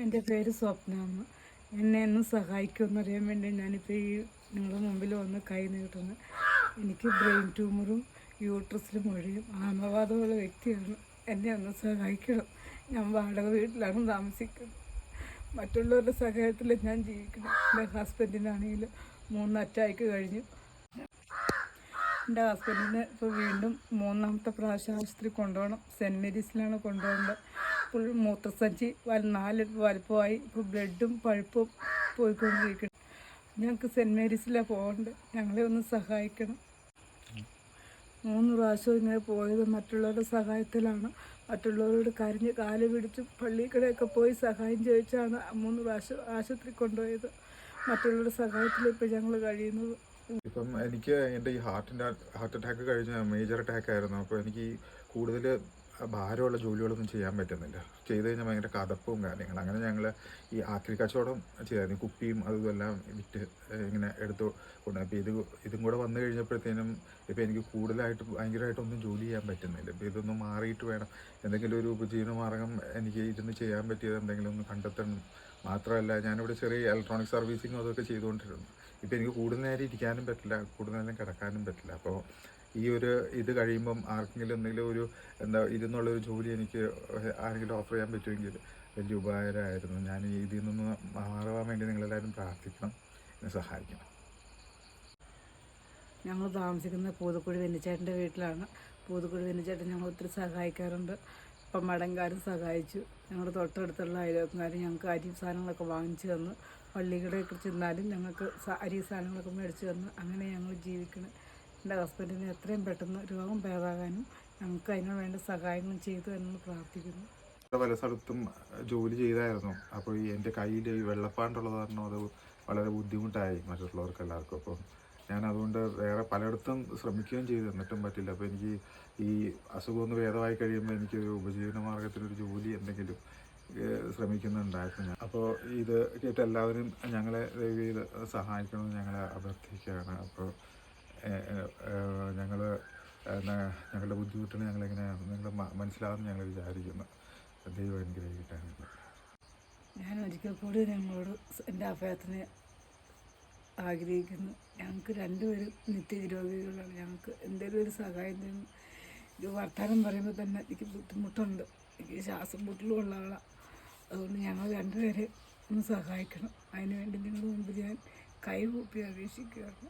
എൻ്റെ പേര് സ്വപ്ന എന്ന്. എന്നെ ഒന്ന് സഹായിക്കുമെന്നറിയാൻ വേണ്ടി ഞാനിപ്പോൾ ഈ നിങ്ങളുടെ മുമ്പിൽ വന്ന് കൈ നീട്ടുന്നു. എനിക്ക് ബ്രെയിൻ ട്യൂമറും യൂട്രസിൽ മുഴയും ആമവാദമുള്ള വ്യക്തിയാണ്. എന്നെ ഒന്ന് സഹായിക്കണം. ഞാൻ വാടക വീട്ടിലാണ് താമസിക്കുന്നത്. മറ്റുള്ളവരുടെ സഹായത്തിൽ ഞാൻ ജീവിക്കണം. എൻ്റെ ഹസ്ബൻഡിനാണെങ്കിൽ 3 അറ്റാക്ക് കഴിഞ്ഞു. എൻ്റെ ഹസ്ബൻഡിന് ഇപ്പോൾ വീണ്ടും 3ാമത്തെ പ്രാവശ്യം ആശുപത്രി കൊണ്ടുപോകണം. സെൻറ്റ് മേരീസിലാണ് കൊണ്ടുപോകേണ്ടത്. ഫുൾ മൂത്രസഞ്ചി 4 വലുപ്പമായി. ഇപ്പോൾ ബ്ലഡും പഴുപ്പും പോയിക്കൊണ്ടിരിക്കണം. ഞങ്ങൾക്ക് സെൻറ്റ് മേരീസിലാണ് പോകേണ്ടത്. ഞങ്ങളെ ഒന്ന് സഹായിക്കണം. 3 പ്രാവശ്യം ഇങ്ങനെ പോയത് മറ്റുള്ളവരുടെ സഹായത്തിലാണ്. മറ്റുള്ളവരോട് കരഞ്ഞ് കാല് പിടിച്ച് പള്ളിക്കടയൊക്കെ പോയി സഹായം ചോദിച്ചാണ് 3 പ്രാവശ്യം ആശുപത്രി കൊണ്ടുപോയത്. മറ്റുള്ളവരുടെ സഹായത്തിൽ ഇപ്പോൾ ഞങ്ങൾ കഴിയുന്നത്. ഇപ്പം എനിക്ക് എൻ്റെ ഈ ഹാർട്ട് അറ്റാക്ക് കഴിഞ്ഞ മേജർ അറ്റാക്ക് ആയിരുന്നു. അപ്പോൾ എനിക്ക് കൂടുതൽ ഭാരമുള്ള ജോലികളൊന്നും ചെയ്യാൻ പറ്റുന്നില്ല. ചെയ്ത് കഴിഞ്ഞാൽ ഭയങ്കര കഥപ്പും കാര്യങ്ങളും. അങ്ങനെ ഞങ്ങൾ ഈ ആക്രി കച്ചവടം ചെയ്യായിരുന്നു. കുപ്പിയും അതുമെല്ലാം വിറ്റ് ഇങ്ങനെ എടുത്തു കൊണ്ട്. അപ്പോൾ ഇതും കൂടെ വന്നു കഴിഞ്ഞപ്പോഴത്തേനും ഇപ്പോൾ എനിക്ക് ഭയങ്കരമായിട്ടൊന്നും ജോലി ചെയ്യാൻ പറ്റുന്നില്ല. ഇപ്പോൾ ഇതൊന്നും മാറിയിട്ട് വേണം എന്തെങ്കിലും ഒരു ഉപജീവന മാർഗം എനിക്ക് ഇരുന്ന് ചെയ്യാൻ പറ്റിയത് എന്തെങ്കിലും ഒന്ന് കണ്ടെത്തണം. മാത്രമല്ല ഞാനിവിടെ ചെറിയ ഇലക്ട്രോണിക് സർവീസിങ്ങും അതൊക്കെ ചെയ്തുകൊണ്ടിരുന്നു. ഇപ്പോൾ എനിക്ക് കൂടുതൽ നേരം ഇരിക്കാനും പറ്റില്ല, കൂടുതൽ നേരം കിടക്കാനും പറ്റില്ല. അപ്പോൾ ഈ ഇത് കഴിയുമ്പം ആർക്കെങ്കിലും എന്തെങ്കിലും ഇരുന്നുള്ളൊരു ജോലി എനിക്ക് ആരെങ്കിലും ഓഫർ ചെയ്യാൻ പറ്റുമെങ്കിൽ വലിയ ഉപകാരമായിരുന്നു. ഞാൻ ഇതിൽ നിന്ന് മാറാൻ വേണ്ടി നിങ്ങളെല്ലാവരും പ്രാർത്ഥിക്കണം, എന്നെ സഹായിക്കണം. ഞങ്ങൾ താമസിക്കുന്ന പൂതക്കുഴി വെന്നിച്ചേട്ടൻ്റെ വീട്ടിലാണ്. പൂതക്കുഴി വെന്നിച്ചേട്ടൻ ഞങ്ങൾ ഒത്തിരി സഹായിക്കാറുണ്ട്. ഇപ്പം മടങ്കാരും സഹായിച്ചു. ഞങ്ങളുടെ തൊട്ടടുത്തുള്ള അയൽവക്കക്കാരും ഞങ്ങൾക്ക് അരി സാധനങ്ങളൊക്കെ വാങ്ങിച്ചു തന്നു. പള്ളികളെയൊക്കെ ചെന്നാലും ഞങ്ങൾക്ക് അരി സാധനങ്ങളൊക്കെ മേടിച്ചു തന്നു. അങ്ങനെ ഞങ്ങൾ ജീവിക്കണം. എൻ്റെ ഹസ്ബൻഡിന് എത്രയും പെട്ടെന്ന് രോഗം ഭേദമാകാനും ഞങ്ങൾക്ക് അതിനു വേണ്ട സഹായങ്ങൾ ചെയ്തു എന്ന് പ്രാർത്ഥിക്കുന്നു. പല സ്ഥലത്തും ജോലി ചെയ്തായിരുന്നു. അപ്പോൾ എൻ്റെ കയ്യിൽ ഈ വെള്ളപ്പാണ്ടുള്ളത് കാരണം അത് വളരെ ബുദ്ധിമുട്ടായി മറ്റുള്ളവർക്ക് എല്ലാവർക്കും. അപ്പം ഞാൻ അതുകൊണ്ട് വേറെ പലയിടത്തും ശ്രമിക്കുകയും ചെയ്തു, എന്നിട്ടും പറ്റില്ല. അപ്പോൾ എനിക്ക് ഈ അസുഖം ഒന്ന് ഭേദമായി കഴിയുമ്പോൾ എനിക്കൊരു ഉപജീവന മാർഗത്തിനൊരു ജോലി എന്തെങ്കിലും ശ്രമിക്കുന്നുണ്ടായിരുന്നു ഞാൻ. അപ്പോൾ ഇത് കേട്ട് എല്ലാവരും ഞങ്ങളെ ദയവ് ചെയ്ത് സഹായിക്കണമെന്ന് ഞങ്ങളെ അഭ്യർത്ഥിക്കുകയാണ്. അപ്പോൾ ഞങ്ങളുടെ ബുദ്ധിമുട്ടിന് നിങ്ങൾ മനസ്സിലാവുമെന്ന് ഞങ്ങൾ വിചാരിക്കുന്നു. ദൈവം അനുഗ്രഹിക്കട്ടെ. ഞാൻ ഒരിക്കൽ കൂടി ഞങ്ങളോട് എൻ്റെ അഭയത്തിന് ആഗ്രഹിക്കുന്നു. ഞങ്ങൾക്ക് 2 പേരും നിത്യരോഗികളാണ്. ഞങ്ങൾക്ക് എന്തെങ്കിലും ഒരു സഹായം ചെയ്യുന്നു. ഒരു വർത്തമാനം പറയുമ്പോൾ തന്നെ എനിക്ക് ബുദ്ധിമുട്ടുണ്ട്. എനിക്ക് ശ്വാസം മുട്ടലുള്ള ആളാണ്. അതുകൊണ്ട് ഞങ്ങൾ 2 പേരെ ഒന്ന് സഹായിക്കണം. അതിനുവേണ്ടി നിങ്ങളുടെ മുമ്പിൽ ഞാൻ കൈകൂപ്പി അപേക്ഷിക്കുകയാണ്.